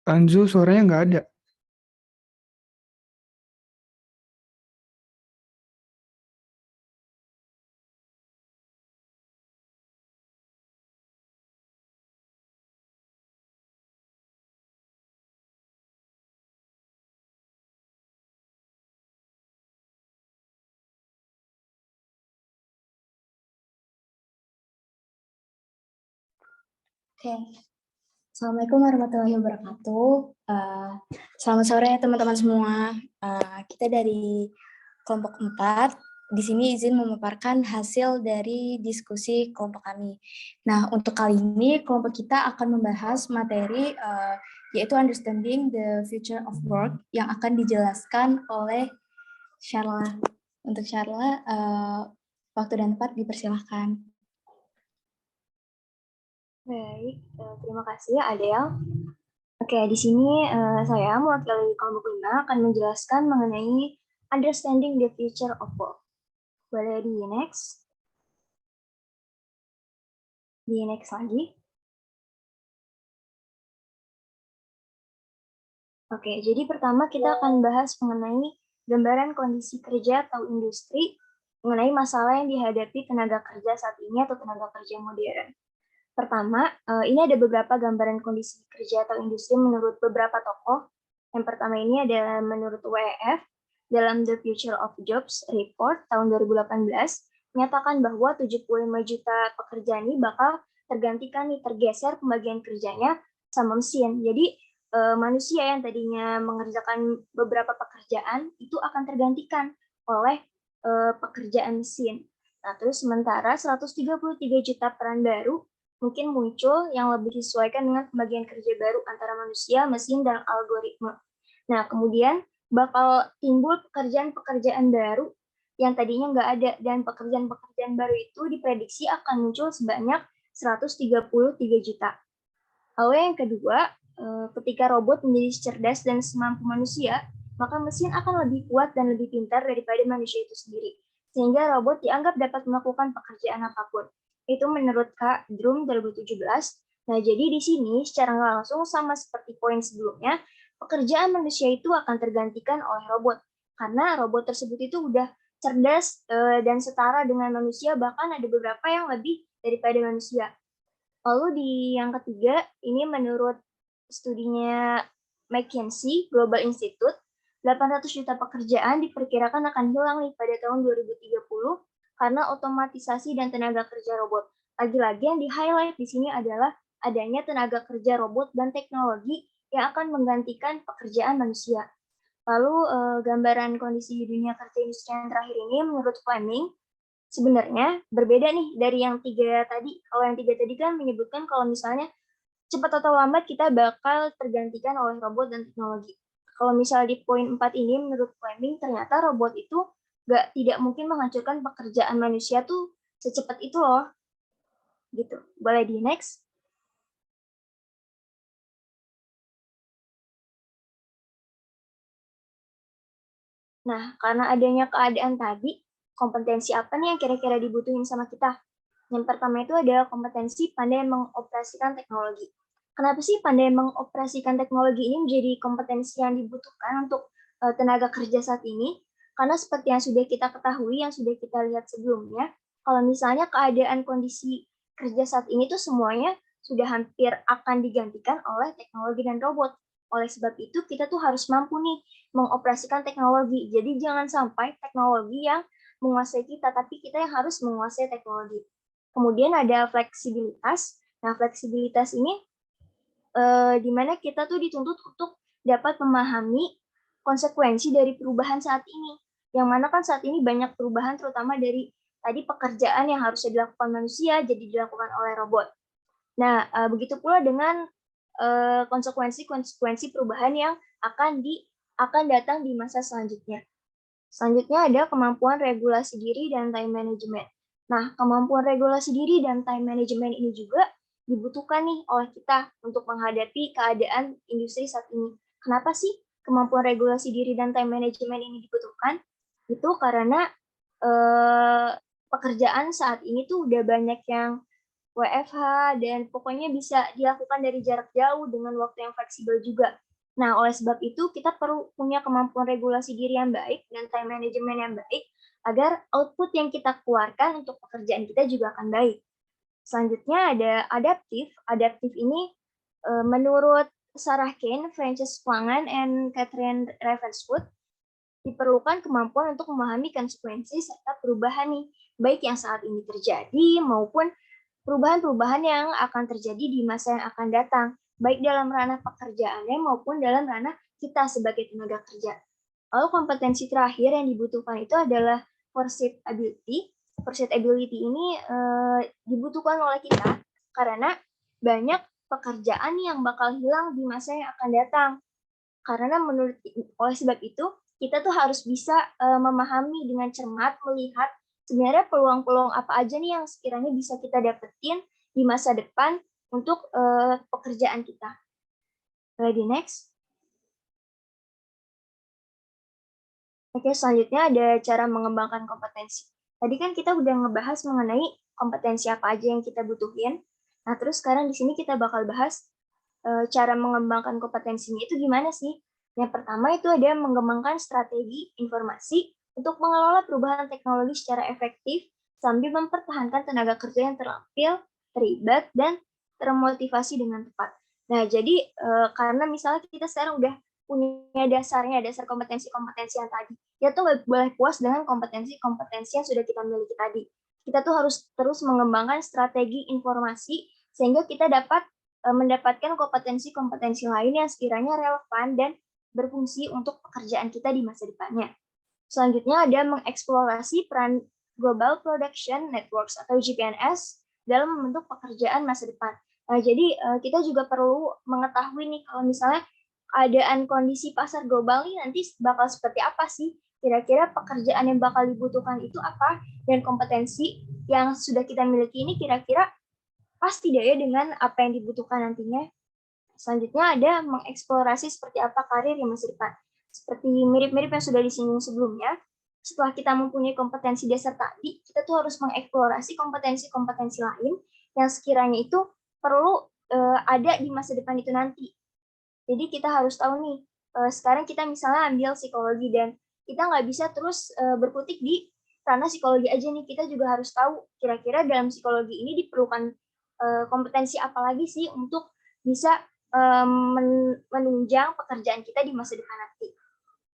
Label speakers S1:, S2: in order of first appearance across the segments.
S1: Anzu suaranya nggak ada.
S2: Oke, Assalamualaikum warahmatullahi wabarakatuh. Selamat sore teman-teman semua. Kita dari kelompok 4 di sini izin memaparkan hasil dari diskusi kelompok kami. Nah, untuk kali ini kelompok kita akan membahas materi yaitu Understanding the Future of Work yang akan dijelaskan oleh Sharla. Untuk Sharla, waktu dan tempat dipersilahkan.
S3: Baik, terima kasih Adel. Oke, di sini saya mewakili kelompok 5 akan menjelaskan mengenai Understanding the Future of Work. Boleh di next? Di next lagi. Oke, jadi pertama kita akan bahas mengenai gambaran kondisi kerja atau industri mengenai masalah yang dihadapi tenaga kerja saat ini atau tenaga kerja modern. Pertama, ini ada beberapa gambaran kondisi kerja atau industri menurut beberapa tokoh. Yang pertama ini adalah menurut WEF, dalam The Future of Jobs Report tahun 2018, menyatakan bahwa 75 juta pekerjaan ini bakal tergantikan nih, tergeser pembagian kerjanya sama mesin. Jadi, manusia yang tadinya mengerjakan beberapa pekerjaan, itu akan tergantikan oleh pekerjaan mesin. Nah, terus sementara 133 juta peran baru mungkin muncul yang lebih disesuaikan dengan pembagian kerja baru antara manusia, mesin, dan algoritma. Nah, kemudian bakal timbul pekerjaan-pekerjaan baru yang tadinya nggak ada, dan pekerjaan-pekerjaan baru itu diprediksi akan muncul sebanyak 133 juta. Lalu yang kedua, ketika robot menjadi cerdas dan semampu manusia, maka mesin akan lebih kuat dan lebih pintar daripada manusia itu sendiri. Sehingga robot dianggap dapat melakukan pekerjaan apapun. Itu menurut Kak Drum 2017. Nah, jadi di sini secara nggak langsung sama seperti poin sebelumnya, pekerjaan manusia itu akan tergantikan oleh robot. Karena robot tersebut itu udah cerdas dan setara dengan manusia, bahkan ada beberapa yang lebih daripada manusia. Lalu di yang ketiga, ini menurut studinya McKinsey Global Institute, 800 juta pekerjaan diperkirakan akan hilang nih pada tahun 2030 karena otomatisasi dan tenaga kerja robot. Lagi-lagi yang di-highlight di sini adalah adanya tenaga kerja robot dan teknologi yang akan menggantikan pekerjaan manusia. Lalu gambaran kondisi dunia kerja industri yang terakhir ini menurut Fleming, sebenarnya berbeda nih dari yang tiga tadi. Kalau yang tiga tadi kan menyebutkan kalau misalnya cepat atau lambat kita bakal tergantikan oleh robot dan teknologi. Kalau misalnya di poin 4 ini menurut Fleming ternyata robot itu tidak mungkin menghancurkan pekerjaan manusia tuh secepat itu loh. Gitu. Boleh di next? Nah, karena adanya keadaan tadi, kompetensi apa nih yang kira-kira dibutuhin sama kita? Yang pertama itu adalah kompetensi pandai mengoperasikan teknologi. Kenapa sih pandai mengoperasikan teknologi ini menjadi kompetensi yang dibutuhkan untuk tenaga kerja saat ini? Karena seperti yang sudah kita ketahui, yang sudah kita lihat sebelumnya, kalau misalnya keadaan kondisi kerja saat ini tuh semuanya sudah hampir akan digantikan oleh teknologi dan robot. Oleh sebab itu, kita tuh harus mampu nih mengoperasikan teknologi. Jadi jangan sampai teknologi yang menguasai kita, tapi kita yang harus menguasai teknologi. Kemudian ada fleksibilitas. Nah, fleksibilitas ini di mana kita tuh dituntut untuk dapat memahami konsekuensi dari perubahan saat ini. Yang mana kan saat ini banyak perubahan terutama dari tadi pekerjaan yang harusnya dilakukan manusia jadi dilakukan oleh robot. Nah, begitu pula dengan konsekuensi perubahan yang akan datang di masa selanjutnya. Selanjutnya ada kemampuan regulasi diri dan time management. Nah, kemampuan regulasi diri dan time management ini juga dibutuhkan nih oleh kita untuk menghadapi keadaan industri saat ini. Kenapa sih kemampuan regulasi diri dan time management ini dibutuhkan? Itu karena pekerjaan saat ini tuh udah banyak yang WFH, dan pokoknya bisa dilakukan dari jarak jauh dengan waktu yang fleksibel juga. Nah, oleh sebab itu kita perlu punya kemampuan regulasi diri yang baik dan time management yang baik agar output yang kita keluarkan untuk pekerjaan kita juga akan baik. Selanjutnya ada adaptif. Adaptif ini menurut Sarah Kane, Frances Plangan, and Catherine Ravenswood, diperlukan kemampuan untuk memahami konsekuensi serta perubahan nih, baik yang saat ini terjadi maupun perubahan-perubahan yang akan terjadi di masa yang akan datang, baik dalam ranah pekerjaannya maupun dalam ranah kita sebagai tenaga kerja. Lalu kompetensi terakhir yang dibutuhkan itu adalah pursuit ability. Pursuit ability ini dibutuhkan oleh kita karena banyak pekerjaan yang bakal hilang di masa yang akan datang. Karena oleh sebab itu, kita tuh harus bisa memahami dengan cermat, melihat sebenarnya peluang-peluang apa aja nih yang sekiranya bisa kita dapetin di masa depan untuk pekerjaan kita. Ready, next. Oke, selanjutnya ada cara mengembangkan kompetensi. Tadi kan kita udah ngebahas mengenai kompetensi apa aja yang kita butuhin. Nah, terus sekarang di sini kita bakal bahas cara mengembangkan kompetensinya itu gimana sih? Yang pertama itu ada mengembangkan strategi informasi untuk mengelola perubahan teknologi secara efektif sambil mempertahankan tenaga kerja yang terampil, terlibat, dan termotivasi dengan tepat. Nah, jadi karena misalnya kita sekarang udah punya dasarnya, dasar kompetensi-kompetensi yang tadi, ya tuh nggak boleh puas dengan kompetensi-kompetensi yang sudah kita miliki tadi. Kita tuh harus terus mengembangkan strategi informasi sehingga kita dapat mendapatkan kompetensi-kompetensi lain yang sekiranya relevan dan berfungsi untuk pekerjaan kita di masa depannya. Selanjutnya ada mengeksplorasi peran Global Production Networks atau GPNS dalam membentuk pekerjaan masa depan. Jadi kita juga perlu mengetahui nih kalau misalnya keadaan kondisi pasar global ini nanti bakal seperti apa sih? Kira-kira pekerjaan yang bakal dibutuhkan itu apa? Dan kompetensi yang sudah kita miliki ini kira-kira pas tidak ya dengan apa yang dibutuhkan nantinya. Selanjutnya ada mengeksplorasi seperti apa karir di masa depan. Seperti mirip-mirip yang sudah disinggung sebelumnya, setelah kita mempunyai kompetensi dasar tadi, kita tuh harus mengeksplorasi kompetensi-kompetensi lain yang sekiranya itu perlu ada di masa depan itu nanti. Jadi kita harus tahu nih, sekarang kita misalnya ambil psikologi dan kita nggak bisa terus berkutik di ranah psikologi aja nih, kita juga harus tahu kira-kira dalam psikologi ini diperlukan kompetensi apa lagi sih untuk bisa menunjang pekerjaan kita di masa depan nanti.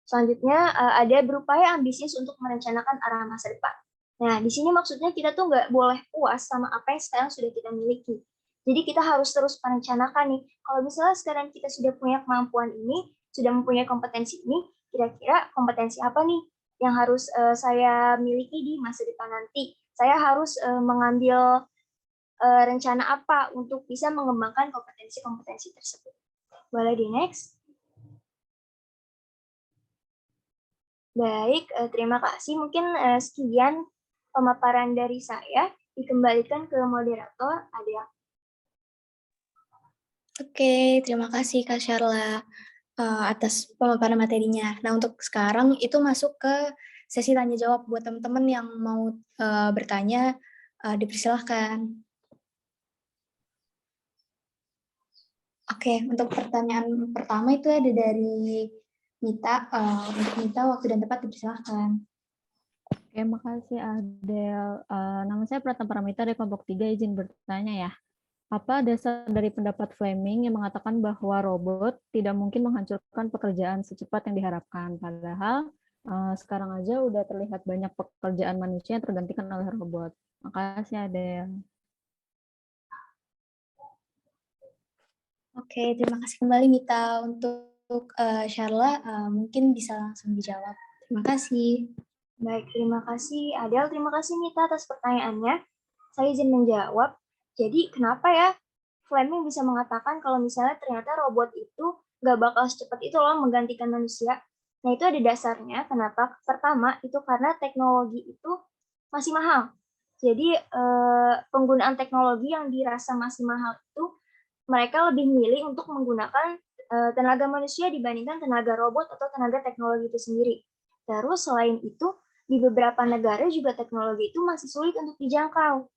S3: Selanjutnya ada berupaya ambisius untuk merencanakan arah masa depan. Nah, di sini maksudnya kita tuh nggak boleh puas sama apa yang sekarang sudah kita miliki. Jadi kita harus terus merencanakan nih, kalau misalnya sekarang kita sudah punya kemampuan ini, sudah mempunyai kompetensi ini, kira-kira kompetensi apa nih yang harus saya miliki di masa depan nanti? Saya harus mengambil rencana apa untuk bisa mengembangkan kompetensi-kompetensi tersebut. Boleh di next? Baik, terima kasih. Mungkin sekian pemaparan dari saya. Dikembalikan ke moderator, Adel.
S2: Oke, terima kasih Kak Sharla atas pemaparan materinya. Nah, untuk sekarang itu masuk ke sesi tanya jawab buat teman-teman yang mau bertanya, dipersilahkan. Oke, untuk pertanyaan pertama itu ada dari Mita. Untuk Mita, waktu dan tempat dipersilahkan.
S1: Oke, makasih Adel. Nama saya Pratama Paramita dari kelompok 3, izin bertanya ya. Apa dasar dari pendapat Fleming yang mengatakan bahwa robot tidak mungkin menghancurkan pekerjaan secepat yang diharapkan? Padahal sekarang aja udah terlihat banyak pekerjaan manusia yang tergantikan oleh robot. Makasih Adel.
S2: Oke, terima kasih kembali Mita. Untuk Sharla, mungkin bisa langsung dijawab. Terima kasih.
S3: Baik, terima kasih Adel. Terima kasih Mita atas pertanyaannya. Saya izin menjawab. Jadi kenapa ya Fleming bisa mengatakan kalau misalnya ternyata robot itu nggak bakal secepat itu loh menggantikan manusia? Nah, itu ada dasarnya. Kenapa? Pertama, itu karena teknologi itu masih mahal. Jadi penggunaan teknologi yang dirasa masih mahal itu mereka lebih milih untuk menggunakan tenaga manusia dibandingkan tenaga robot atau tenaga teknologi itu sendiri. Terus selain itu, di beberapa negara juga teknologi itu masih sulit untuk dijangkau.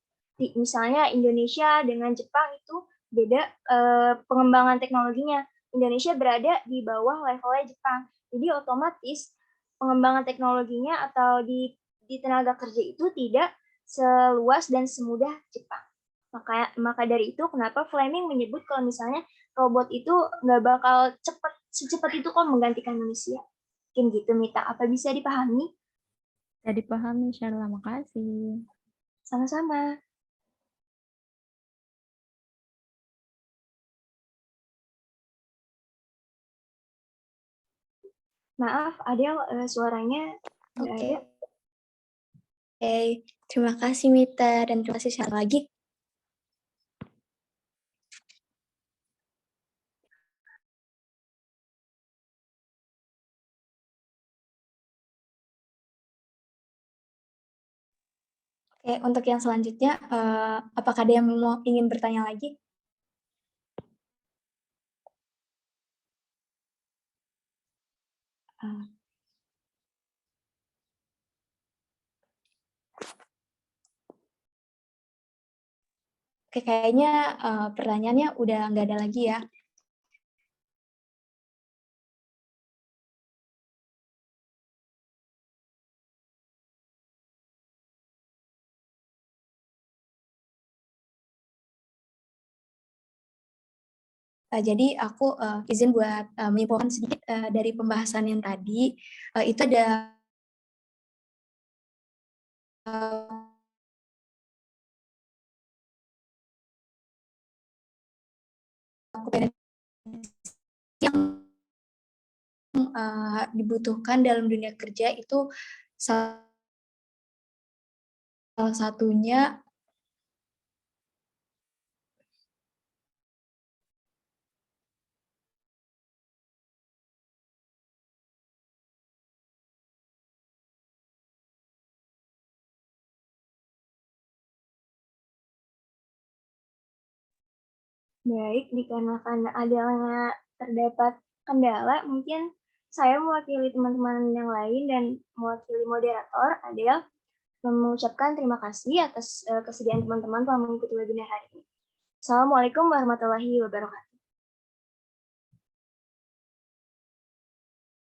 S3: Misalnya Indonesia dengan Jepang itu beda pengembangan teknologinya. Indonesia berada di bawah levelnya Jepang. Jadi otomatis pengembangan teknologinya atau di tenaga kerja itu tidak seluas dan semudah Jepang. Maka dari itu kenapa Fleming menyebut kalau misalnya robot itu nggak bakal secepat itu kok menggantikan manusia. Mungkin gitu, Mita. Apa bisa dipahami?
S1: Bisa dipahami, Sherla. Makasih.
S3: Sama-sama. Maaf, Adel, suaranya nggak
S2: Oke.
S3: ada.
S2: Oke, terima kasih Mita dan terima kasih sekali lagi. Oke, untuk yang selanjutnya, apakah ada yang ingin bertanya lagi? Oke, kayaknya pertanyaannya udah nggak ada lagi ya. Jadi aku izin buat menyimpulkan sedikit dari pembahasan yang tadi. Itu ada yang dibutuhkan dalam dunia kerja itu salah satunya
S3: Baik, dikarenakan adanya terdapat kendala, mungkin saya mewakili teman-teman yang lain dan mewakili moderator, Adel, mengucapkan terima kasih atas kesediaan teman-teman telah mengikuti webinar hari ini. Assalamualaikum warahmatullahi wabarakatuh.